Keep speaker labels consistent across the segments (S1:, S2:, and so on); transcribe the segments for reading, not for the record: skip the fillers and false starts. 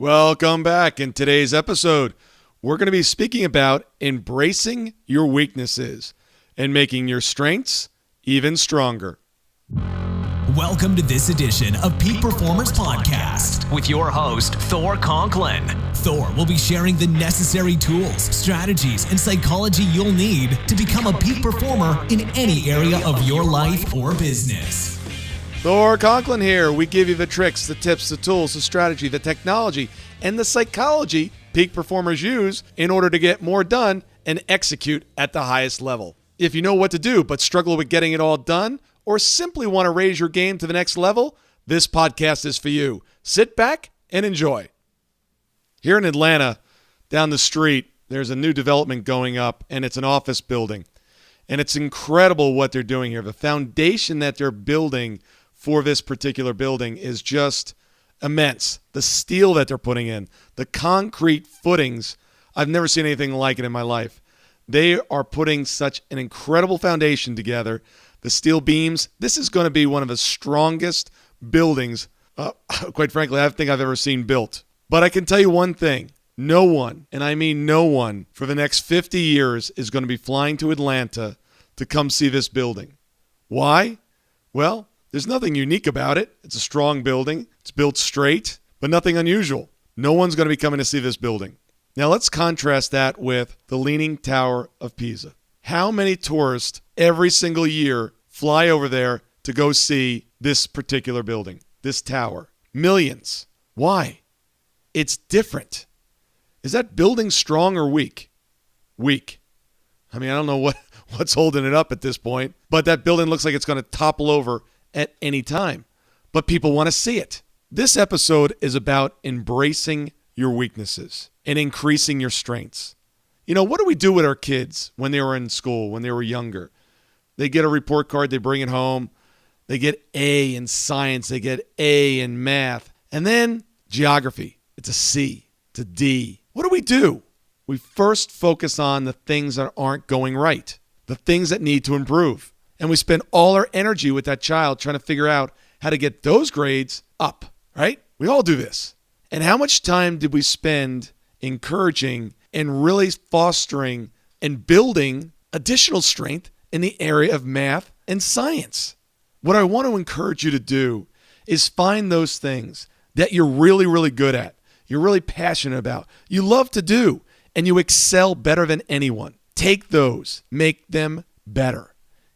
S1: Welcome back. In today's episode, we're going to be speaking about embracing your weaknesses and making your strengths even stronger.
S2: Welcome to this edition of Peak Performers Podcast
S3: with your host, Thor Conklin.
S2: Thor will be sharing the necessary tools, strategies, and psychology you'll need to become a peak performer in any area of your life or business.
S1: Thor Conklin here. We give you the tricks, the tips, the tools, the strategy, the technology, and the psychology peak performers use in order to get more done and execute at the highest level. If you know what to do but struggle with getting it all done, or simply want to raise your game to the next level, this podcast is for you. Sit back and enjoy. Here in Atlanta, down the street, there's a new development going up, and it's an office building. And it's incredible what they're doing here. The foundation that they're building for this particular building is just immense. The steel that they're putting in, the concrete footings, I've never seen anything like it in my life. They are putting such an incredible foundation together. The steel beams, this is going to be one of the strongest buildings, quite frankly, I think I've ever seen built. But I can tell you one thing, no one, and I mean no one, for the next 50 years is going to be flying to Atlanta to come see this building. Why? Well, there's nothing unique about it. It's a strong building. It's built straight, but nothing unusual. No one's going to be coming to see this building. Now let's contrast that with the Leaning Tower of Pisa. How many tourists every single year fly over there to go see this particular building, this tower? Millions. Why? It's different. Is that building strong or weak? Weak. I mean, I don't know what's holding it up at this point, but that building looks like it's going to topple over at any time. But people want to see it. This episode is about embracing your weaknesses and increasing your strengths. You know, what do we do with our kids when they were in school, when they were younger? They get a report card, they bring it home, they get A in science, they get A in math, and then geography, it's a C, it's a D. What do? We first focus on the things that aren't going right, the things that need to improve. And we spend all our energy with that child trying to figure out how to get those grades up, right? We all do this. And how much time did we spend encouraging and really fostering and building additional strength in the area of math and science? What I want to encourage you to do is find those things that you're really, really good at, you're really passionate about, you love to do, and you excel better than anyone. Take those, make them better.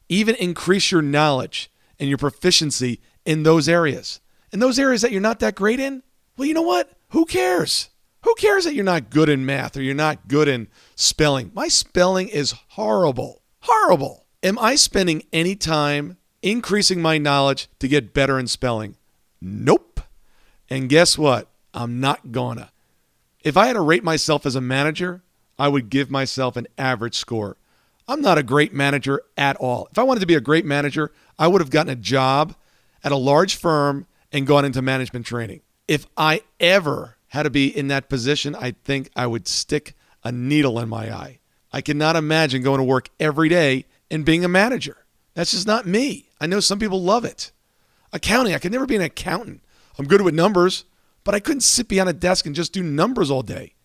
S1: Even increase your knowledge and your proficiency in those areas. In those areas that you're not that great in, well, you know what? Who cares? Who cares that you're not good in math or you're not good in spelling? My spelling is horrible. Horrible. Am I spending any time increasing my knowledge to get better in spelling? Nope. And guess what? I'm not gonna. If I had to rate myself as a manager, I would give myself an average score. I'm not a great manager at all. If I wanted to be a great manager, I would have gotten a job at a large firm and gone into management training. If I ever had to be in that position, I think I would stick a needle in my eye. I cannot imagine going to work every day and being a manager. That's just not me. I know some people love it. Accounting, I could never be an accountant. I'm good with numbers, but I couldn't sit behind a desk and just do numbers all day.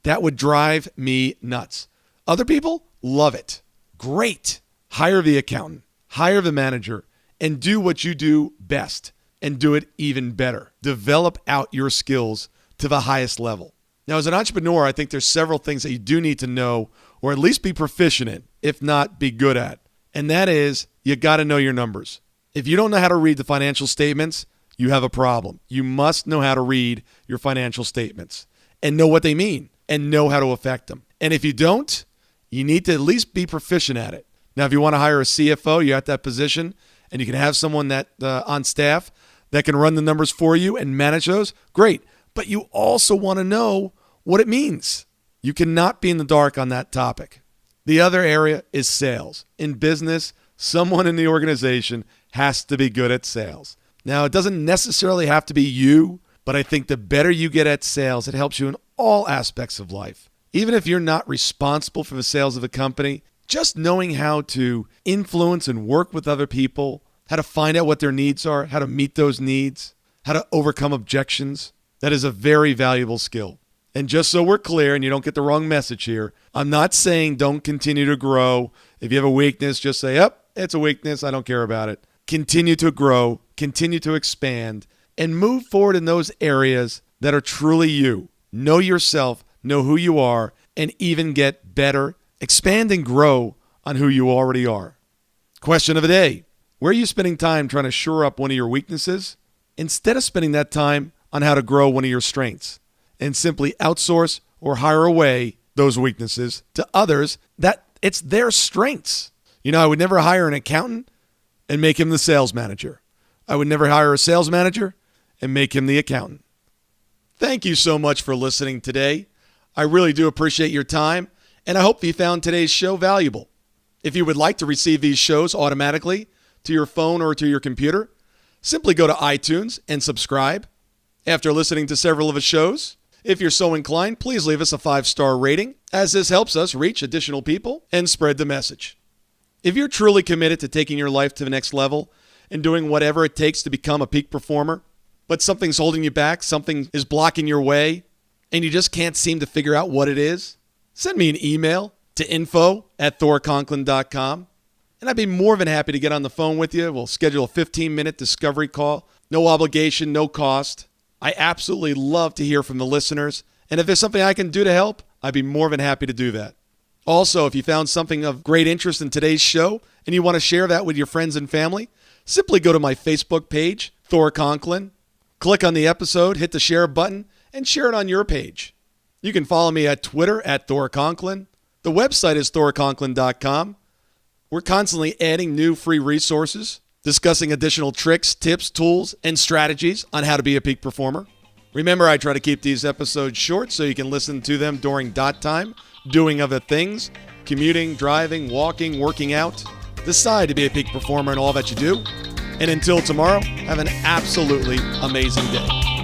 S1: That would drive me nuts. Other people love it. Great. Hire the accountant, hire the manager, and do what you do best and do it even better. Develop out your skills to the highest level. Now, as an entrepreneur, I think there's several things that you do need to know or at least be proficient in, if not be good at. And that is, you got to know your numbers. If you don't know how to read the financial statements, you have a problem. You must know how to read your financial statements and know what they mean and know how to affect them. And if you don't, you need to at least be proficient at it. Now, if you want to hire a CFO, you're at that position, and you can have someone that on staff that can run the numbers for you and manage those, great. But you also want to know what it means. You cannot be in the dark on that topic. The other area is sales. In business, someone in the organization has to be good at sales. Now, it doesn't necessarily have to be you, but I think the better you get at sales, it helps you in all aspects of life. Even if you're not responsible for the sales of a company, just knowing how to influence and work with other people, how to find out what their needs are, how to meet those needs, how to overcome objections, That is a very valuable skill. And just so we're clear and you don't get the wrong message here, I'm not saying don't continue to grow. If you have a weakness, just say, it's a weakness. I don't care about it. Continue to grow, continue to expand, and move forward in those areas that are truly you. Know yourself, know who you are, and even get better. Expand and grow on who you already are. Question of the day. Where are you spending time trying to shore up one of your weaknesses instead of spending that time on how to grow one of your strengths and simply outsource or hire away those weaknesses to others that it's their strengths? I would never hire an accountant and make him the sales manager. I would never hire a sales manager and make him the accountant. Thank you so much for listening today. I really do appreciate your time, and I hope you found today's show valuable. If you would like to receive these shows automatically to your phone or to your computer, simply go to iTunes and subscribe. After listening to several of the shows, if you're so inclined, please leave us a 5-star rating, as this helps us reach additional people and spread the message. If you're truly committed to taking your life to the next level and doing whatever it takes to become a peak performer, but something's holding you back, something is blocking your way, and you just can't seem to figure out what it is, send me an email to info@thorconklin.com, and I'd be more than happy to get on the phone with you. We'll schedule a 15-minute discovery call. No obligation, no cost. I absolutely love to hear from the listeners, and if there's something I can do to help, I'd be more than happy to do that. Also, if you found something of great interest in today's show and you want to share that with your friends and family, simply go to my Facebook page, Thor Conklin, click on the episode, hit the share button, and share it on your page. You can follow me at Twitter @Thor Conklin. The website is thorconklin.com. We're constantly adding new free resources, discussing additional tricks, tips, tools, and strategies on how to be a peak performer. Remember, I try to keep these episodes short so you can listen to them during dot time, doing other things, commuting, driving, walking, working out. Decide to be a peak performer in all that you do. And until tomorrow, have an absolutely amazing day.